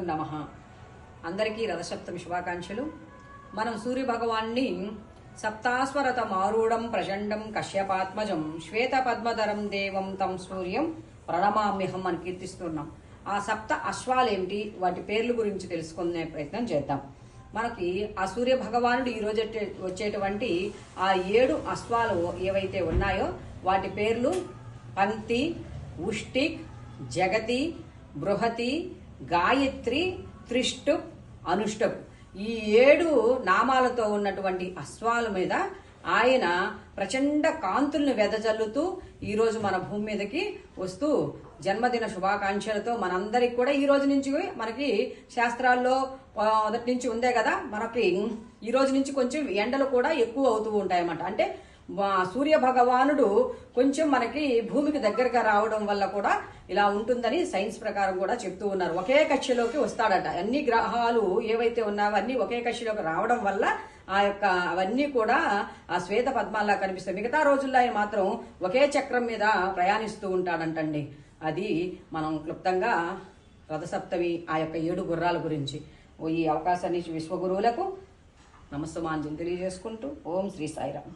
నమః. అందరికీ రథసప్తమి శుభాకాంక్షలు. మనం సూర్య భగవాన్ని సప్తాస్వరత మారూఢం ప్రచండం కశ్యపాత్మజం శ్వేత పద్మధరం దేవం తం సూర్యం ప్రణమామ్యహం అని కీర్తిస్తున్నాం. ఆ సప్త అశ్వాలేమిటి, వాటి పేర్ల గురించి తెలుసుకునే ప్రయత్నం చేద్దాం. మనకి ఆ సూర్య భగవానుడు ఈ రోజు వచ్చేటువంటి ఆ 7 అశ్వాలు ఏవైతే ఉన్నాయో వాటి పేర్లు పంక్తి, ఉష్టిక్, జగతి, బృహతి, గాయత్రి, త్రిష్టుప్, అనుష్టుప్. ఈ 7 నామాలతో ఉన్నటువంటి అశ్వాల మీద ఆయన ప్రచండ కాంతుల్ని వెదజల్లుతూ ఈరోజు మన భూమి మీదకి వస్తూ జన్మదిన శుభాకాంక్షలతో మనందరికి కూడా ఈ రోజు నుంచి మనకి శాస్త్రాల్లో మొదటి నుంచి ఉందే కదా, మనకి ఈ రోజు నుంచి కొంచెం ఎండలు కూడా ఎక్కువ అవుతూ ఉంటాయన్నమాట. అంటే సూర్య భగవానుడు కొంచెం మనకి భూమికి దగ్గరగా రావడం వల్ల కూడా ఇలా ఉంటుందని సైన్స్ ప్రకారం కూడా చెప్తూ ఉన్నారు. ఒకే కక్షలోకి వస్తాడట. అన్ని గ్రహాలు ఏవైతే ఉన్నావో అన్ని ఒకే కక్షలోకి రావడం వల్ల అవన్నీ కూడా ఆ శ్వేత పద్మాల్లా కనిపిస్తాయి. మిగతా రోజుల్లో ఆయన మాత్రం ఒకే చక్రం మీద ప్రయాణిస్తూ ఉంటాడంటండి. అది మనం క్లుప్తంగా రథసప్తమి ఆ యొక్క 7 గుర్రాల గురించి ఈ అవకాశాన్ని విశ్వగురువులకు నమస్తమాంజలి తెలియజేసుకుంటూ ఓం శ్రీ సాయిరామ్.